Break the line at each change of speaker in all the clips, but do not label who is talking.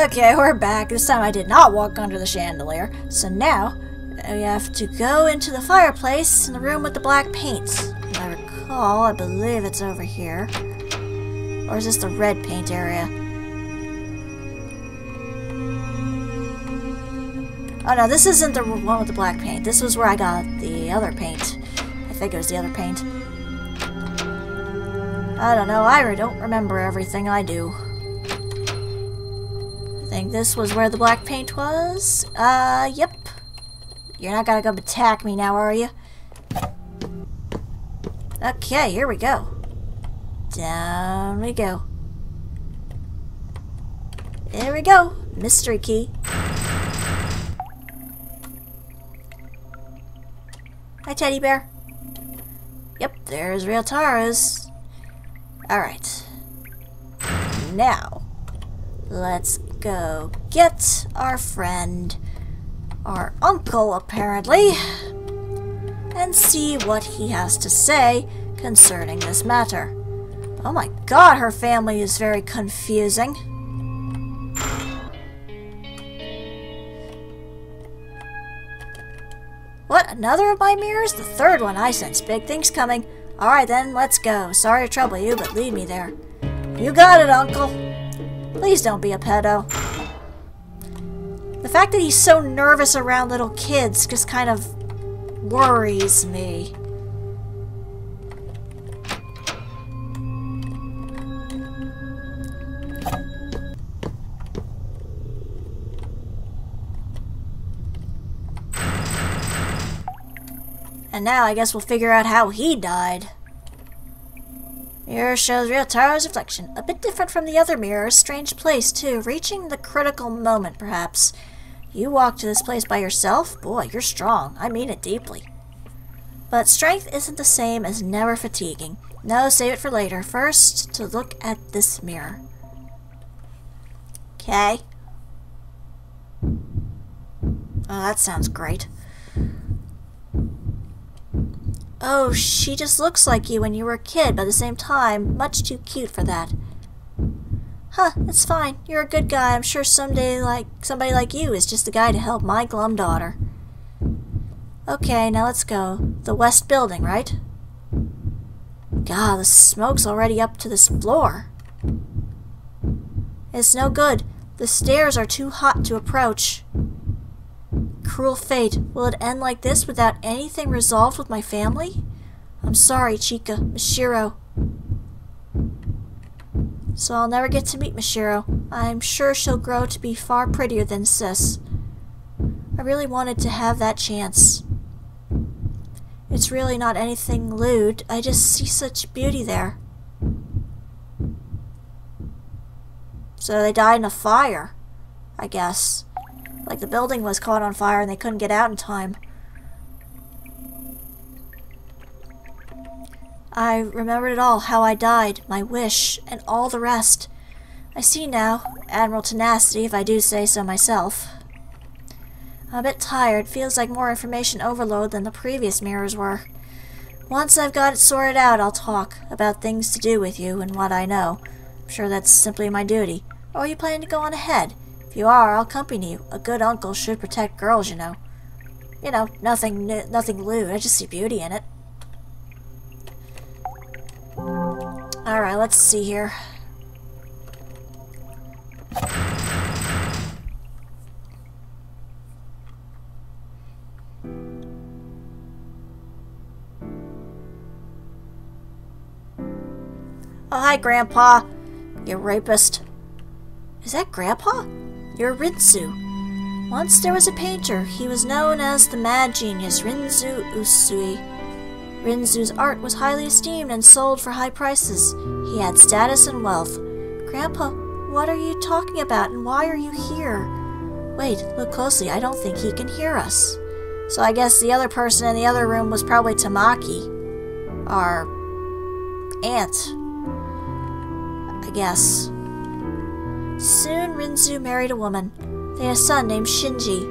Okay, we're back. This time I did not walk under the chandelier. So now, we have to go into the fireplace in the room with the black paint. If I recall, I believe it's over here. Or is this the red paint area? Oh no, this isn't the one with the black paint. This was where I got the other paint. I think it was the other paint. I don't know, I don't remember everything I do. I think this was where the black paint was. Yep. You're not gonna come attack me now, are you? Okay, here we go. Down we go. There we go. Mystery key. Hi, teddy bear. Yep, there's Ryotaro's. Alright. Now, let's go get our friend, our uncle apparently, and see what he has to say concerning this matter. Oh my god, her family is very confusing. What, another of my mirrors? The third one. I sense big things coming. Alright then, let's go. Sorry to trouble you, but lead me there. You got it, Uncle. Please don't be a pedo. The fact that he's so nervous around little kids just kind of worries me. And now I guess we'll figure out how he died. Mirror shows Ryotaro's reflection. A bit different from the other mirrors. Strange place, too. Reaching the critical moment, perhaps. You walked to this place by yourself? Boy, you're strong. I mean it deeply. But strength isn't the same as never fatiguing. No, save it for later. First, to look at this mirror. Okay. Oh, that sounds great. Oh, she just looks like you when you were a kid, but at the same time, much too cute for that. Huh, it's fine. You're a good guy. I'm sure someday somebody like you is just the guy to help my glum daughter. Okay, now let's go. The west building, right? God, the smoke's already up to this floor. It's no good. The stairs are too hot to approach. Cruel fate. Will it end like this without anything resolved with my family? I'm sorry, Chica. Mishiro. So I'll never get to meet Mishiro. I'm sure she'll grow to be far prettier than Sis. I really wanted to have that chance. It's really not anything lewd. I just see such beauty there. So they died in a fire, I guess. Like the building was caught on fire and they couldn't get out in time. I remembered it all, how I died, my wish, and all the rest. I see now, Admiral Tenacity, if I do say so myself. I'm a bit tired, feels like more information overload than the previous mirrors were. Once I've got it sorted out, I'll talk about things to do with you and what I know. I'm sure that's simply my duty. Or are you planning to go on ahead? If you are, I'll accompany you. A good uncle should protect girls, you know. You know, nothing lewd. I just see beauty in it. Alright, let's see here. Oh, hi, Grandpa. You rapist. Is that Grandpa? You're Rinzu. Once there was a painter. He was known as the mad genius Rinzu Usui. Rinzu's art was highly esteemed and sold for high prices. He had status and wealth. Grandpa, what are you talking about and why are you here? Wait, look closely. I don't think he can hear us. So I guess the other person in the other room was probably Tamaki. Our aunt. I guess. Soon Rinzu married a woman. They had a son named Shinji.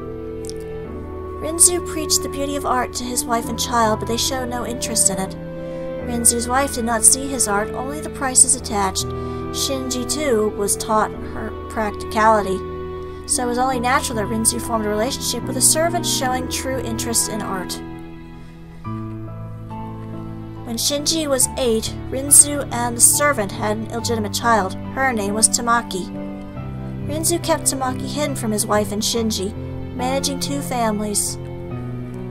Rinzu preached the beauty of art to his wife and child, but they showed no interest in it. Rinzu's wife did not see his art, only the prices attached. Shinji, too, was taught her practicality. so it was only natural that Rinzu formed a relationship with a servant showing true interest in art. When Shinji was 8, Rinzu and the servant had an illegitimate child. Her name was Tamaki. Rinzu kept Tamaki hidden from his wife and Shinji, managing 2 families.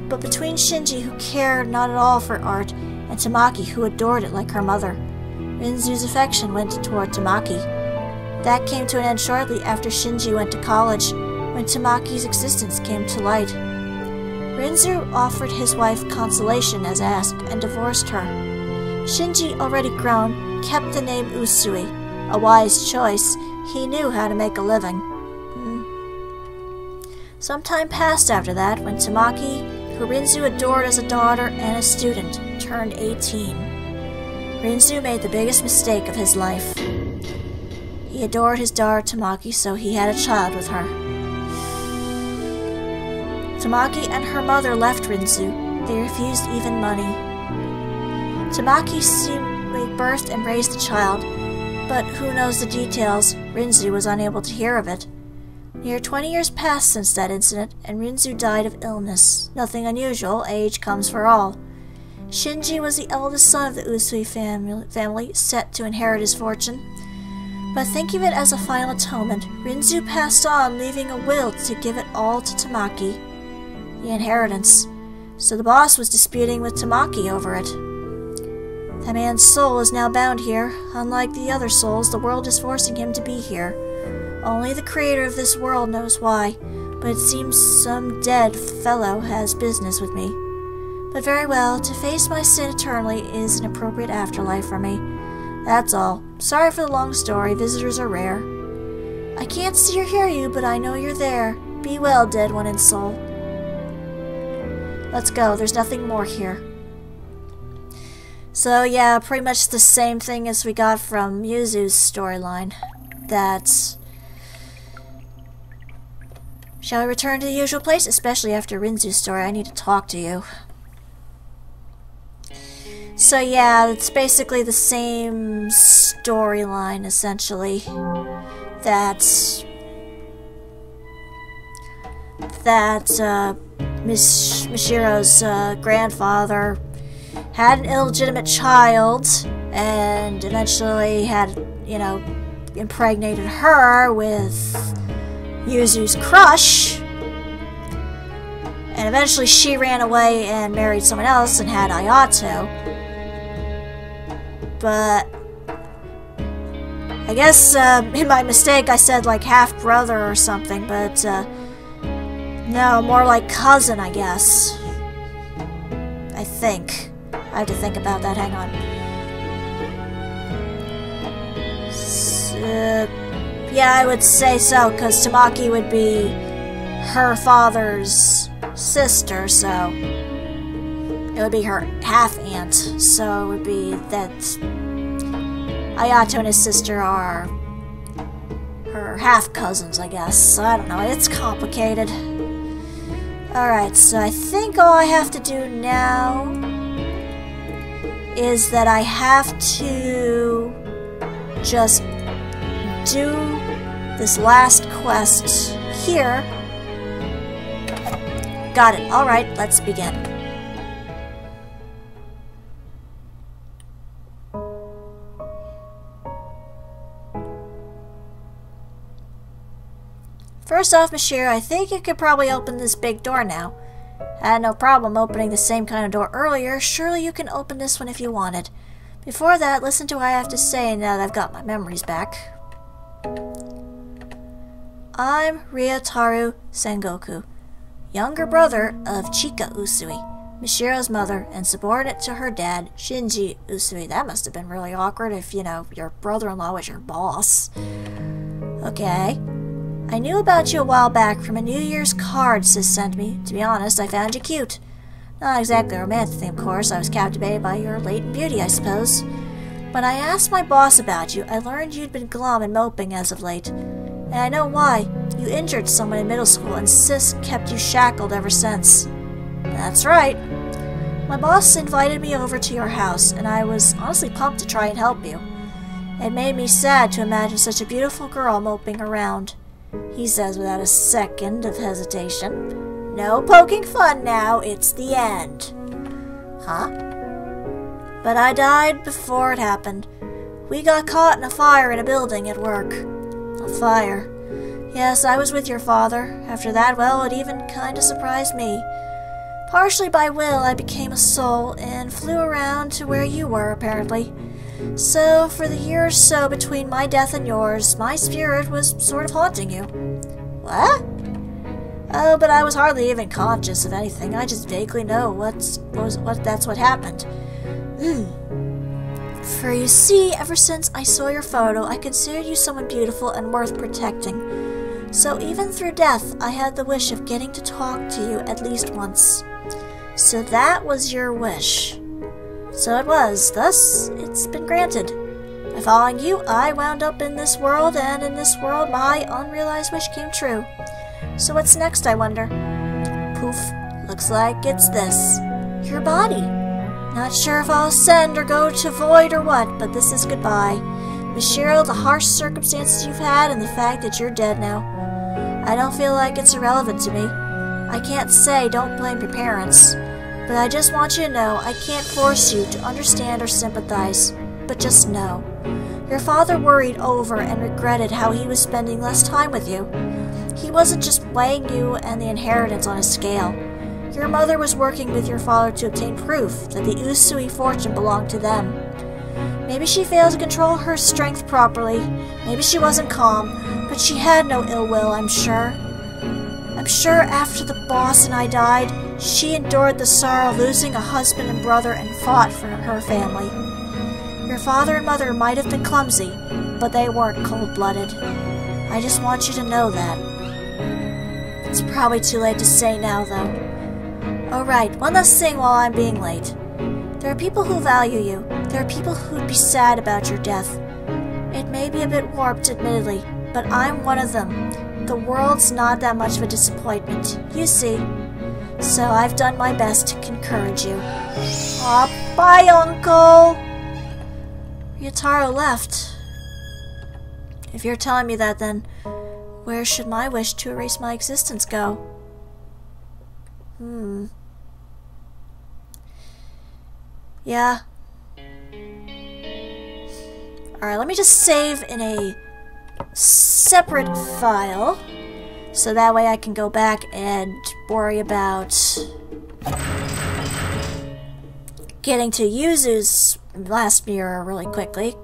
But between Shinji, who cared not at all for art, and Tamaki, who adored it like her mother, Rinzu's affection went toward Tamaki. That came to an end shortly after Shinji went to college, when Tamaki's existence came to light. Rinzu offered his wife consolation as asked, and divorced her. Shinji, already grown, kept the name Usui, a wise choice. He knew how to make a living. Some time passed after that, when Tamaki, who Rinzu adored as a daughter and a student, turned 18. Rinzu made the biggest mistake of his life. He adored his daughter Tamaki, so he had a child with her. Tamaki and her mother left Rinzu. They refused even money. Tamaki seemingly birthed and raised the child, but who knows the details? Rinzu was unable to hear of it. Near 20 years passed since that incident, and Rinzu died of illness. Nothing unusual, age comes for all. Shinji was the eldest son of the Usui family, set to inherit his fortune. But thinking of it as a final atonement, Rinzu passed on, leaving a will to give it all to Tamaki, the inheritance. So the boss was disputing with Tamaki over it. That man's soul is now bound here. Unlike the other souls, the world is forcing him to be here. Only the creator of this world knows why, but it seems some dead fellow has business with me. But very well, to face my sin eternally is an appropriate afterlife for me. That's all. Sorry for the long story, visitors are rare. I can't see or hear you, but I know you're there. Be well, dead one in soul. Let's go, there's nothing more here. So yeah, pretty much the same thing as we got from Yuzu's storyline. That's... Shall we return to the usual place? Especially after Rinzu's story, I need to talk to you. So yeah, it's basically the same storyline, essentially. That Mishiro's grandfather had an illegitimate child, and eventually had, impregnated her with Yuzu's crush. And eventually she ran away and married someone else and had Ayato. But I guess in my mistake I said like half-brother or something, but no, more like cousin, I guess. I think. I have to think about that, hang on. Yeah, I would say so, because Tamaki would be her father's sister, so it would be her half-aunt, so it would be that Ayato and his sister are her half-cousins, I guess. I don't know, it's complicated. Alright, so I think all I have to do now is that I have to just do this last quest here. Got it. Alright, let's begin. First off, Mishiro, I think you could probably open this big door now. I had no problem opening the same kind of door earlier. Surely you can open this one if you wanted. Before that, listen to what I have to say now that I've got my memories back. I'm Ryotaro Sengoku, younger brother of Chika Usui, Mishiro's mother, and subordinate to her dad, Shinji Usui. That must have been really awkward if, your brother-in-law was your boss. Okay. I knew about you a while back from a New Year's card Sis sent me. To be honest, I found you cute. Not exactly a romantic thing, of course. I was captivated by your latent beauty, I suppose. When I asked my boss about you, I learned you'd been glum and moping as of late. And I know why. You injured someone in middle school, and Sis kept you shackled ever since. That's right. My boss invited me over to your house, and I was honestly pumped to try and help you. It made me sad to imagine such a beautiful girl moping around. he says without a second of hesitation. No poking fun now, it's the end. Huh? But I died before it happened. We got caught in a fire in a building at work. A fire. Yes, I was with your father. After that, well, it even kinda surprised me. Partially by will, I became a soul and flew around to where you were, apparently. So, for the year or so between my death and yours, my spirit was sort of haunting you. What? Oh, but I was hardly even conscious of anything. I just vaguely know that's what happened. For you see, ever since I saw your photo, I considered you someone beautiful and worth protecting. So even through death, I had the wish of getting to talk to you at least once. So that was your wish. So it was. Thus, it's been granted. By following you, I wound up in this world, and in this world, my unrealized wish came true. So what's next, I wonder? Poof. Looks like it's this. Your body. Not sure if I'll ascend or go to void or what, but this is goodbye. Miss Cheryl, the harsh circumstances you've had and the fact that you're dead now. I don't feel like it's irrelevant to me. I can't say don't blame your parents, but I just want you to know I can't force you to understand or sympathize, but just know. Your father worried over and regretted how he was spending less time with you. He wasn't just weighing you and the inheritance on a scale. Your mother was working with your father to obtain proof that the Usui fortune belonged to them. Maybe she failed to control her strength properly. Maybe she wasn't calm, but she had no ill will, I'm sure. I'm sure after the boss and I died, she endured the sorrow of losing a husband and brother and fought for her family. Your father and mother might have been clumsy, but they weren't cold-blooded. I just want you to know that. It's probably too late to say now, though. Oh right, one last thing while I'm being late. There are people who value you. There are people who'd be sad about your death. It may be a bit warped, admittedly, but I'm one of them. The world's not that much of a disappointment, you see. So I've done my best to encourage you. Aw, bye, Uncle! Ryotaro left. If you're telling me that, then where should my wish to erase my existence go? Yeah. Alright, let me just save in a separate file, so that way I can go back and worry about getting to Yuzu's last mirror really quickly.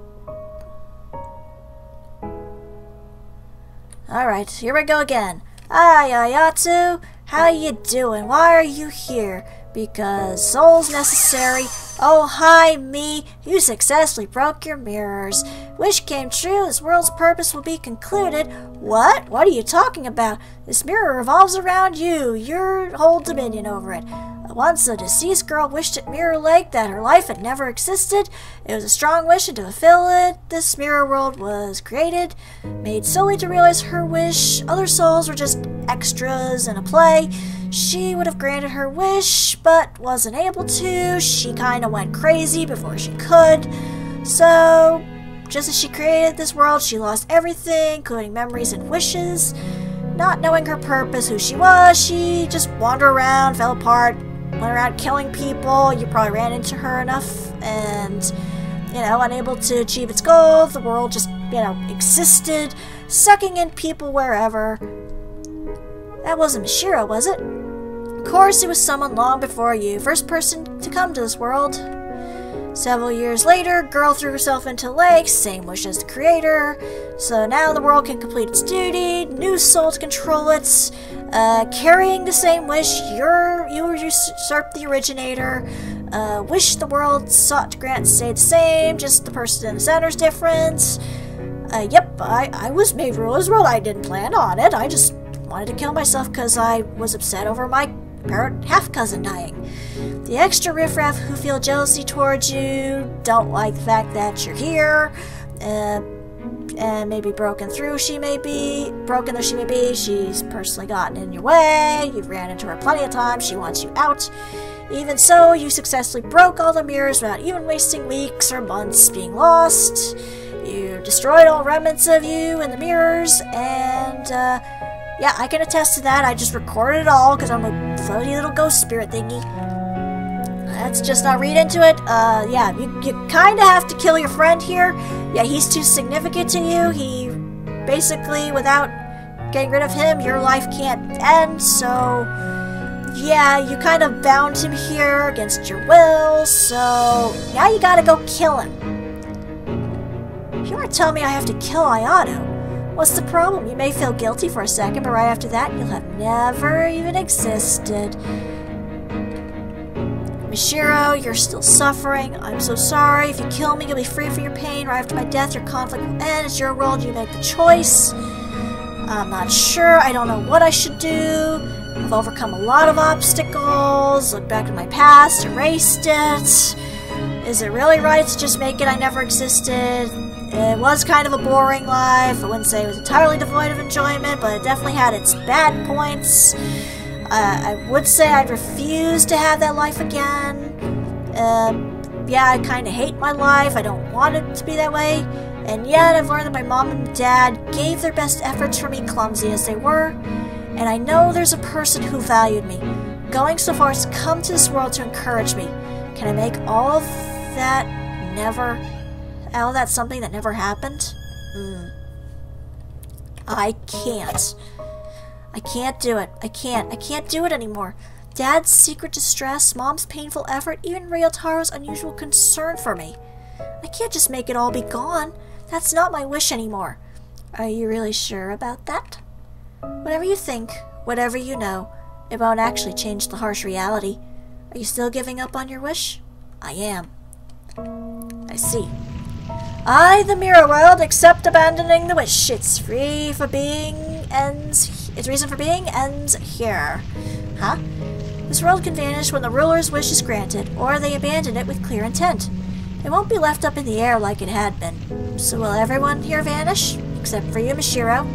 Alright, here we go again. Hi, Ayatsu! How you doing? Why are you here? Because soul's necessary. Oh, hi, me. You successfully broke your mirrors. Wish came true. This world's purpose will be concluded. What? What are you talking about? This mirror revolves around you. You hold dominion over it. Once a deceased girl wished at Mirror Lake that her life had never existed. It was a strong wish, and to fulfill it, this mirror world was created, made solely to realize her wish. Other souls were just extras in a play. She would have granted her wish, but wasn't able to. She kinda went crazy before she could. So, just as she created this world, she lost everything, including memories and wishes. Not knowing her purpose, who she was, she just wandered around, fell apart, went around killing people. You probably ran into her enough, and, you know, unable to achieve its goal. The world just, you know, existed, sucking in people wherever. That wasn't Mishiro, was it? Of course, it was someone long before you. First person to come to this world. Several years later, girl threw herself into lake, same wish as the creator. So now the world can complete its duty, new soul to control it, carrying the same wish. You usurped the originator. Wish the world sought to grant stayed the same, just the person in the center's different. Yep, I was made ruler of this world. I didn't plan on it. I just wanted to kill myself because I was upset over my parent half-cousin dying. The extra riffraff who feel jealousy towards you, don't like the fact that you're here, and maybe broken though she may be, she's personally gotten in your way, you've ran into her plenty of times, she wants you out. Even so, you successfully broke all the mirrors without even wasting weeks or months being lost. You You destroyed all remnants of you in the mirrors, and yeah, I can attest to that. I just recorded it all because I'm a floaty little ghost spirit thingy. Let's just not read into it. Yeah, you kind of have to kill your friend here. Yeah, he's too significant to you. He basically, without getting rid of him, your life can't end, so yeah, you kind of bound him here against your will, so now you gotta go kill him. You aren't telling me I have to kill Ayato. What's the problem? You may feel guilty for a second, but right after that, you'll have never even existed. Mishiro, you're still suffering. I'm so sorry. If you kill me, you'll be free from your pain. Right after my death, your conflict will end. It's your world. You make the choice. I'm not sure. I don't know what I should do. I've overcome a lot of obstacles. Looked back at my past, erased it. Is it really right to just make it I never existed? It was kind of a boring life. I wouldn't say it was entirely devoid of enjoyment, but it definitely had its bad points. I would say I'd refuse to have that life again. Yeah, I kind of hate my life. I don't want it to be that way. And yet, I've learned that my mom and dad gave their best efforts for me, clumsy as they were. And I know there's a person who valued me, going so far as to come to this world to encourage me. Can I make all of that something that never happened? I can't. I can't do it. I can't do it anymore. Dad's secret distress, Mom's painful effort, even Ryotaro's unusual concern for me. I can't just make it all be gone. That's not my wish anymore. Are you really sure about that? Whatever you think, whatever you know, it won't actually change the harsh reality. Are you still giving up on your wish? I am. I see. I, the mirror world, accept abandoning the wish. Its reason for being ends here. Huh? This world can vanish when the ruler's wish is granted, or they abandon it with clear intent. It won't be left up in the air like it had been. So will everyone here vanish? Except for you, Mishiro.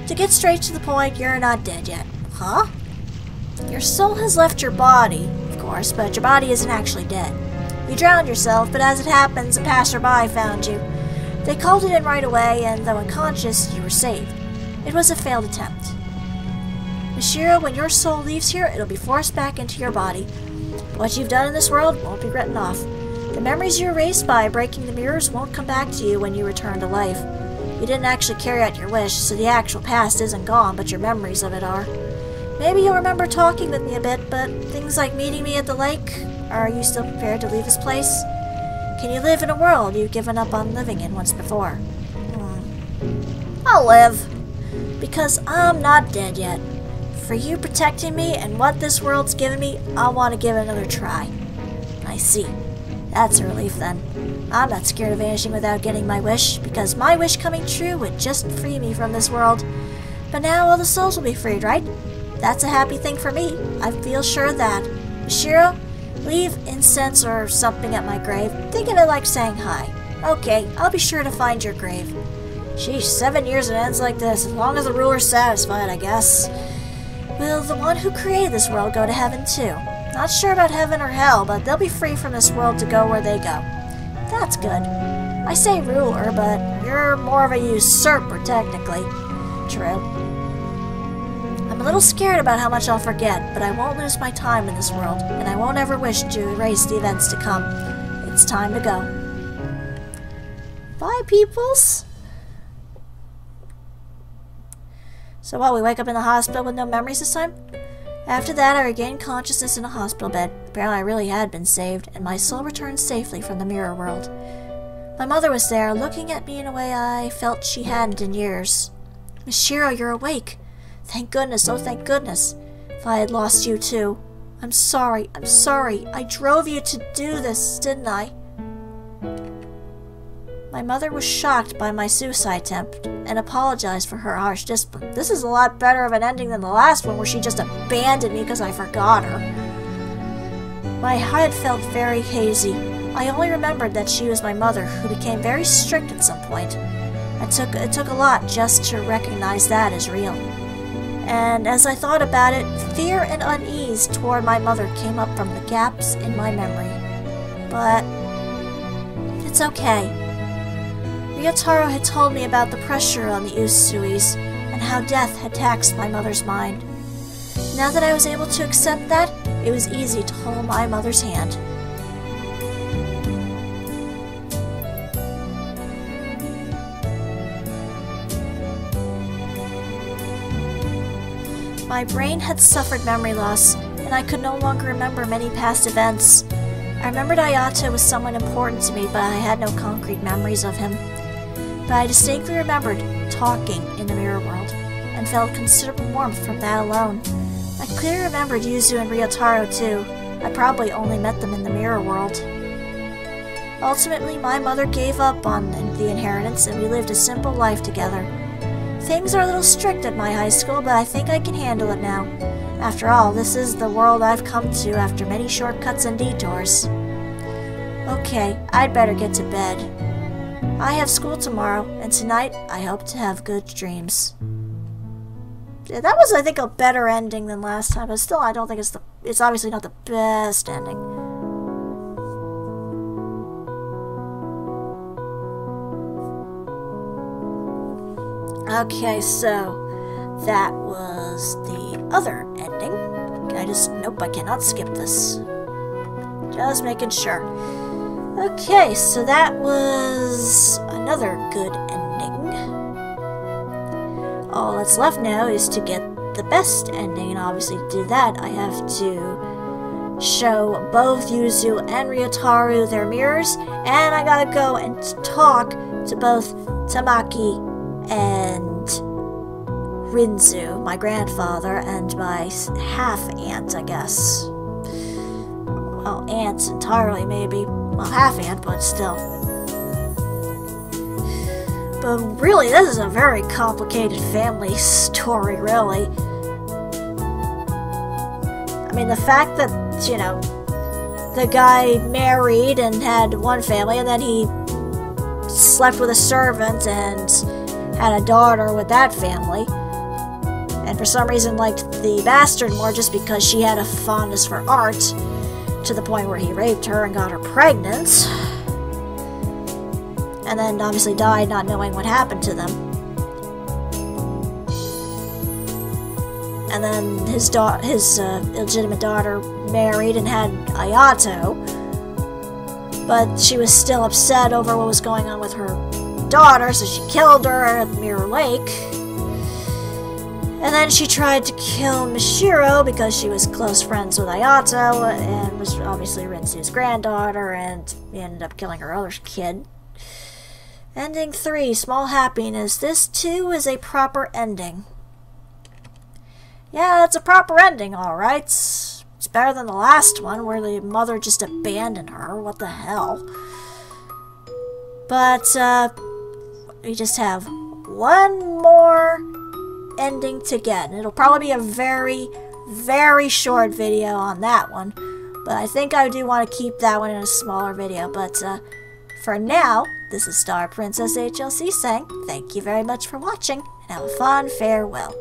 To get straight to the point, you're not dead yet. Huh? Your soul has left your body, of course, but your body isn't actually dead. You drowned yourself, but as it happens, a passerby found you. They called it in right away, and though unconscious, you were saved. It was a failed attempt. Mishiro, when your soul leaves here, it'll be forced back into your body. What you've done in this world won't be written off. The memories you erased by breaking the mirrors won't come back to you when you return to life. You didn't actually carry out your wish, so the actual past isn't gone, but your memories of it are. Maybe you'll remember talking with me a bit, but things like meeting me at the lake, are you still prepared to leave this place? Can you live in a world you've given up on living in once before? I'll live. Because I'm not dead yet. For you protecting me and what this world's given me, I want to give it another try. I see. That's a relief then. I'm not scared of vanishing without getting my wish, because my wish coming true would just free me from this world. But now all the souls will be freed, right? That's a happy thing for me. I feel sure of that. Mishiro, leave incense or something at my grave. Think of it like saying hi. Okay, I'll be sure to find your grave. Sheesh, 7 years and it ends like this. As long as the ruler's satisfied, I guess. Will the one who created this world go to heaven too? Not sure about heaven or hell, but they'll be free from this world to go where they go. That's good. I say ruler, but you're more of a usurper, technically. True. I'm a little scared about how much I'll forget, but I won't lose my time in this world, and I won't ever wish to erase the events to come. It's time to go. Bye, peoples! So what, we wake up in the hospital with no memories this time? After that, I regained consciousness in a hospital bed. Apparently I really had been saved, and my soul returned safely from the mirror world. My mother was there, looking at me in a way I felt she hadn't in years. Mishiro, you're awake. Thank goodness, oh thank goodness. If I had lost you too. I'm sorry. I drove you to do this, didn't I? My mother was shocked by my suicide attempt and apologized for her harsh discipline. This is a lot better of an ending than the last one where she just abandoned me because I forgot her. My head felt very hazy. I only remembered that she was my mother, who became very strict at some point. It took a lot just to recognize that as real. And as I thought about it, fear and unease toward my mother came up from the gaps in my memory. But it's okay. Ryotaro had told me about the pressure on the Usuis and how death had taxed my mother's mind. Now that I was able to accept that, it was easy to hold my mother's hand. My brain had suffered memory loss, and I could no longer remember many past events. I remembered Ayato was someone important to me, but I had no concrete memories of him. But I distinctly remembered talking in the mirror world, and felt considerable warmth from that alone. I clearly remembered Yuzu and Ryotaro too. I probably only met them in the mirror world. Ultimately, my mother gave up on the inheritance, and we lived a simple life together. Things are a little strict at my high school, but I think I can handle it now. After all, this is the world I've come to after many shortcuts and detours. Okay, I'd better get to bed. I have school tomorrow, and tonight I hope to have good dreams. Yeah, that was, I think, a better ending than last time, but still, I don't think it's obviously not the best ending. Okay, so that was the other ending. Nope, I cannot skip this. Just making sure. Okay, so that was another good ending. All that's left now is to get the best ending, and obviously to do that, I have to show both Yuzu and Ryotaro their mirrors, and I gotta go and talk to both Tamaki and Rinzu, my grandfather, and my half-aunt, I guess. Well, aunt entirely, maybe. Well, half-aunt, but still. But really, this is a very complicated family story, really. I mean, the fact that, you know, the guy married and had one family, and then he slept with a servant and had a daughter with that family, and for some reason liked the bastard more just because she had a fondness for art, to the point where he raped her and got her pregnant, and then obviously died not knowing what happened to them. And then his illegitimate daughter married and had Ayato, but she was still upset over what was going on with her daughter, so she killed her at Mirror Lake. And then she tried to kill Mishiro because she was close friends with Ayato and was obviously Rinzu's granddaughter, and he ended up killing her other kid. Ending 3, Small Happiness. This too is a proper ending. Yeah, it's a proper ending, alright. It's better than the last one where the mother just abandoned her. What the hell? But, we just have one more ending to get. And it'll probably be a very, very short video on that one. But I think I do want to keep that one in a smaller video. But, for now, this is StarPrincessHLC saying thank you very much for watching, and have a fond farewell.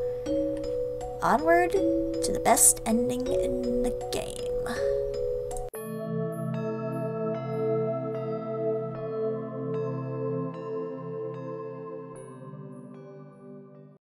Onward to the best ending in the game.